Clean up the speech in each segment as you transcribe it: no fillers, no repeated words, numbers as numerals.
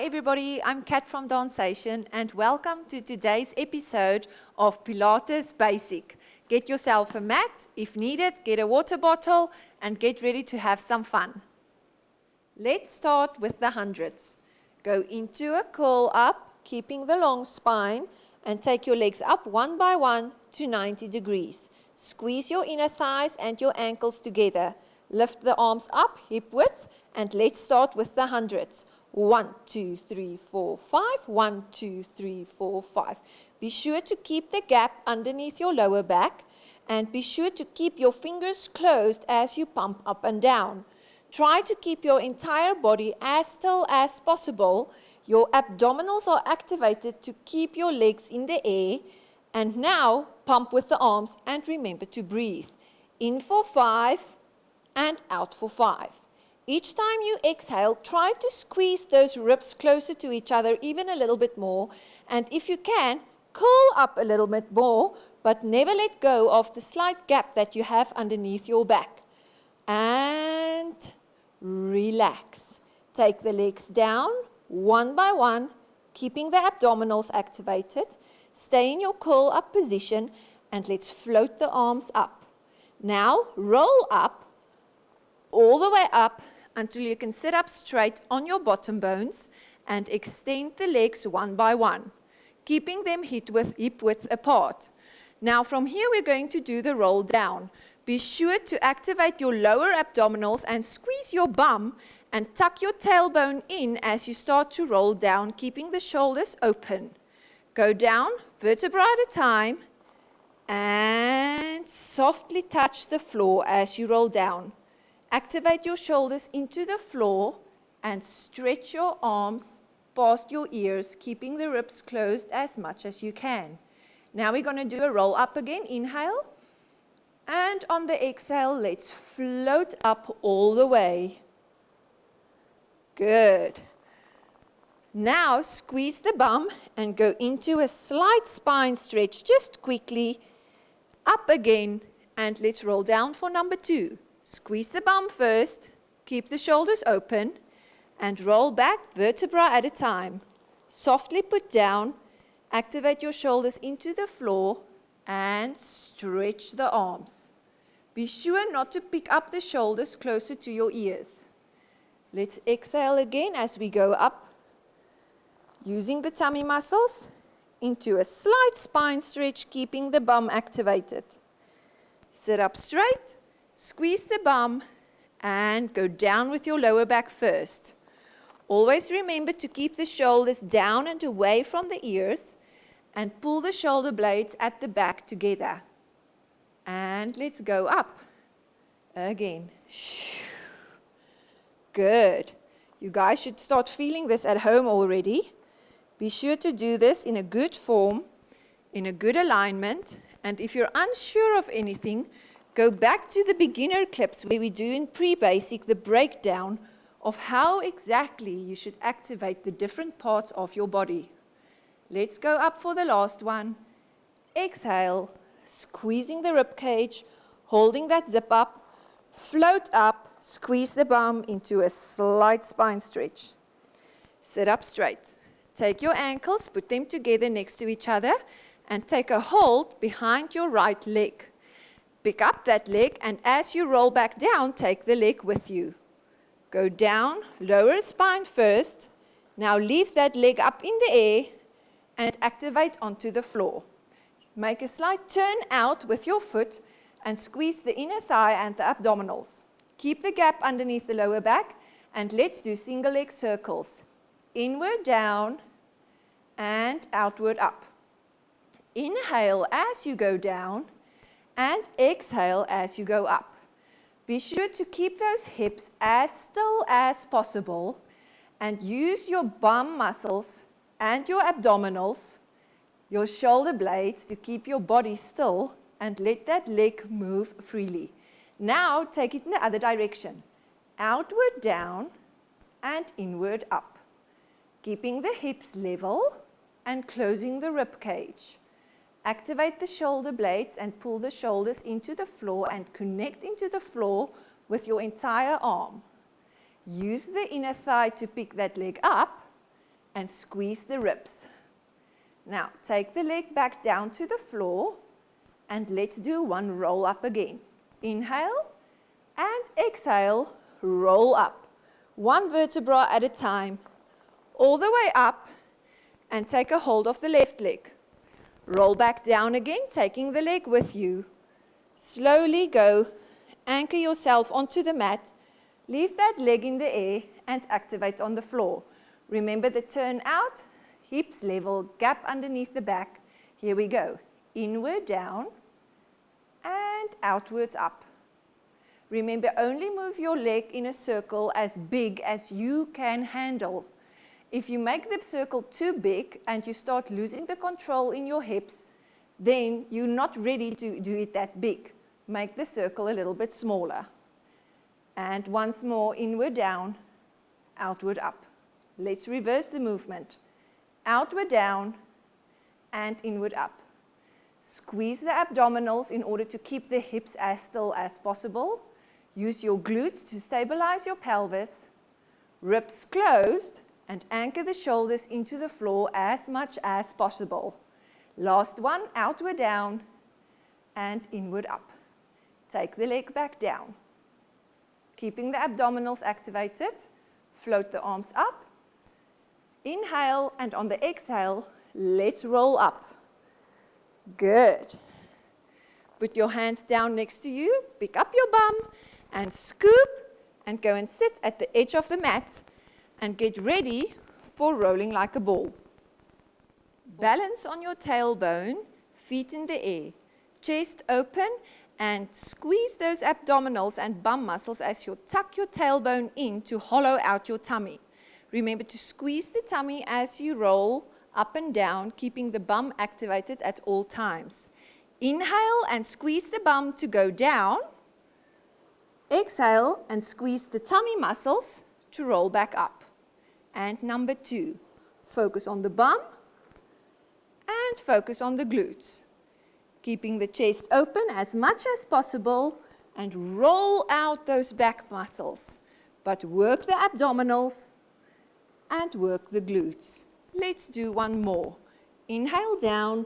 everybody, I'm Kat from Dancesation and welcome to today's episode of Pilates Basic. Get yourself a mat, if needed, get a water bottle and get ready to have some fun. Let's start with the hundreds. Go into a curl up, keeping the long spine, and take your legs up one by one to 90 degrees. Squeeze your inner thighs and your ankles together. Lift the arms up, hip width, and let's start with the hundreds. 1, 2, 3, 4, 5. 1, 2, 3, 4, 5. Be sure to keep the gap underneath your lower back and be sure to keep your fingers closed as you pump up and down. Try to keep your entire body as still as possible. Your abdominals are activated to keep your legs in the air. And now pump with the arms and remember to breathe. In for 5 and out for 5. Each time you exhale, try to squeeze those ribs closer to each other even a little bit more. And if you can, curl up a little bit more, but never let go of the slight gap that you have underneath your back. And relax. Take the legs down one by one, keeping the abdominals activated. Stay in your curl up position and let's float the arms up. Now roll up all the way up until you can sit up straight on your bottom bones and extend the legs one by one, keeping them hip width apart. Now from here we're going to do the roll down. Be sure to activate your lower abdominals and squeeze your bum and tuck your tailbone in as you start to roll down, keeping the shoulders open. Go down, vertebra at a time, and softly touch the floor as you roll down. Activate your shoulders into the floor and stretch your arms past your ears, keeping the ribs closed as much as you can. Now we're going to do a roll up again. Inhale. And on the exhale, let's float up all the way. Good. Now squeeze the bum and go into a slight spine stretch just quickly. Up again. And let's roll down for number 2. Squeeze the bum first, keep the shoulders open, and roll back vertebra at a time. Softly put down, activate your shoulders into the floor, and stretch the arms. Be sure not to pick up the shoulders closer to your ears. Let's exhale again as we go up, using the tummy muscles into a slight spine stretch, keeping the bum activated. Sit up straight. Squeeze the bum and go down with your lower back first. Always remember to keep the shoulders down and away from the ears and pull the shoulder blades at the back together. And let's go up. Again. Good. You guys should start feeling this at home already. Be sure to do this in a good form, in a good alignment, and if you're unsure of anything, go back to the beginner clips where we do in pre-basic the breakdown of how exactly you should activate the different parts of your body. Let's go up for the last one. Exhale, squeezing the rib cage, holding that zip up, float up, squeeze the bum into a slight spine stretch. Sit up straight. Take your ankles, put them together next to each other, and take a hold behind your right leg. Pick up that leg, and as you roll back down, take the leg with you. Go down, lower spine first. Now leave that leg up in the air and activate onto the floor. Make a slight turn out with your foot and squeeze the inner thigh and the abdominals. Keep the gap underneath the lower back, and let's do single leg circles. Inward down and outward up. Inhale as you go down, and exhale as you go up. Be sure to keep those hips as still as possible and use your bum muscles and your abdominals, your shoulder blades to keep your body still and let that leg move freely. Now take it in the other direction. Outward down and inward up. Keeping the hips level and closing the rib cage. Activate the shoulder blades and pull the shoulders into the floor and connect into the floor with your entire arm. Use the inner thigh to pick that leg up and squeeze the ribs. Now, take the leg back down to the floor and let's do one roll up again. Inhale and exhale, roll up. One vertebra at a time, all the way up, and take a hold of the left leg. Roll back down again, taking the leg with you. Slowly go, anchor yourself onto the mat, leave that leg in the air and activate on the floor. Remember the turn out, hips level, gap underneath the back. Here we go. Inward down and outwards up. Remember, only move your leg in a circle as big as you can handle. If you make the circle too big and you start losing the control in your hips, then you're not ready to do it that big. Make the circle a little bit smaller. And once more, inward down, outward up. Let's reverse the movement. Outward down and inward up. Squeeze the abdominals in order to keep the hips as still as possible. Use your glutes to stabilize your pelvis. Ribs closed and anchor the shoulders into the floor as much as possible. Last one, outward down and inward up. Take the leg back down. Keeping the abdominals activated, float the arms up. Inhale, and on the exhale, let's roll up. Good. Put your hands down next to you, pick up your bum, and scoop, and go and sit at the edge of the mat, and get ready for rolling like a ball. Balance on your tailbone, feet in the air, chest open, and squeeze those abdominals and bum muscles as you tuck your tailbone in to hollow out your tummy. Remember to squeeze the tummy as you roll up and down, keeping the bum activated at all times. Inhale and squeeze the bum to go down. Exhale and squeeze the tummy muscles to roll back up. And number 2, focus on the bum and focus on the glutes. Keeping the chest open as much as possible and roll out those back muscles. But work the abdominals and work the glutes. Let's do one more. Inhale down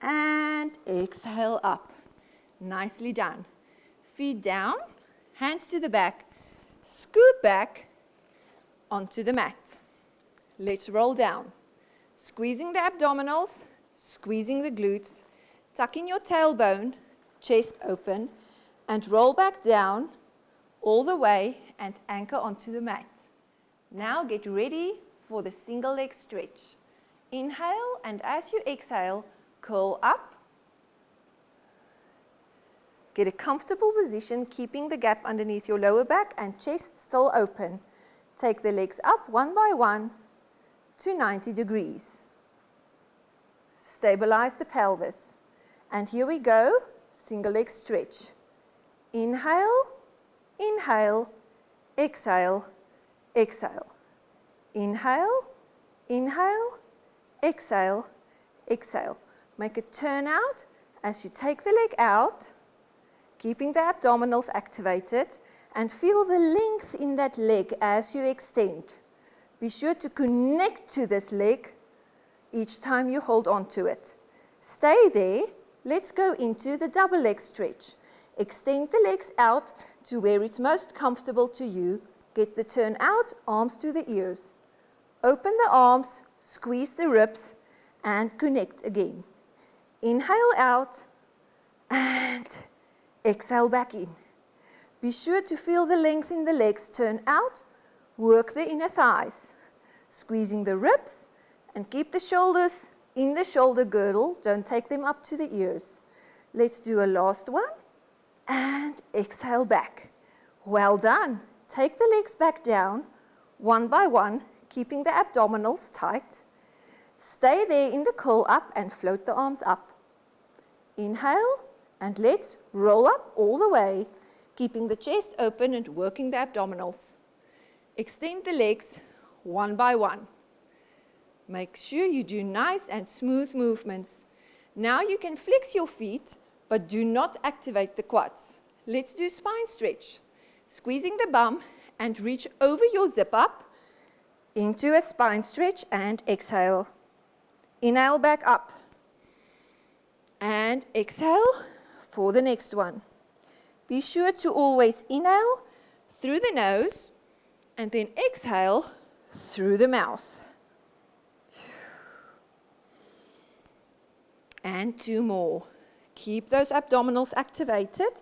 and exhale up. Nicely done. Feet down, hands to the back, scoop back onto the mat. Let's roll down. Squeezing the abdominals, squeezing the glutes, tucking your tailbone, chest open, and roll back down all the way and anchor onto the mat. Now get ready for the single leg stretch. Inhale, and as you exhale, curl up. Get a comfortable position, keeping the gap underneath your lower back and chest still open. Take the legs up one by one to 90 degrees. Stabilize the pelvis. And here we go, single leg stretch. Inhale, inhale, exhale, exhale. Inhale, inhale, exhale, exhale. Make a turn out as you take the leg out, keeping the abdominals activated, and feel the length in that leg as you extend. Be sure to connect to this leg each time you hold on to it. Stay there. Let's go into the double leg stretch. Extend the legs out to where it's most comfortable to you. Get the turn out, arms to the ears. Open the arms, squeeze the ribs, and connect again. Inhale out and exhale back in. Be sure to feel the length in the legs. Turn out, work the inner thighs. Squeezing the ribs and keep the shoulders in the shoulder girdle. Don't take them up to the ears. Let's do a last one and exhale back. Well done. Take the legs back down one by one, keeping the abdominals tight. Stay there in the curl up and float the arms up. Inhale, and let's roll up all the way, keeping the chest open and working the abdominals. Extend the legs one by one. Make sure you do nice and smooth movements. Now you can flex your feet, but do not activate the quads. Let's do spine stretch. Squeezing the bum and reach over your zip up into a spine stretch and exhale. Inhale back up. And exhale for the next one. Be sure to always inhale through the nose and then exhale through the mouth. And 2 more. Keep those abdominals activated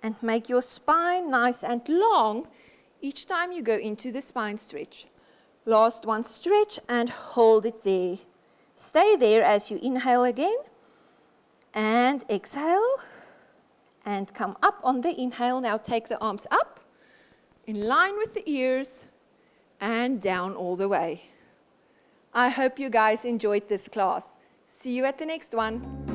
and make your spine nice and long each time you go into the spine stretch. Last one, stretch and hold it there. Stay there as you inhale again and exhale and come up on the inhale. Now take the arms up in line with the ears and down all the way. I hope you guys enjoyed this class. See you at the next one.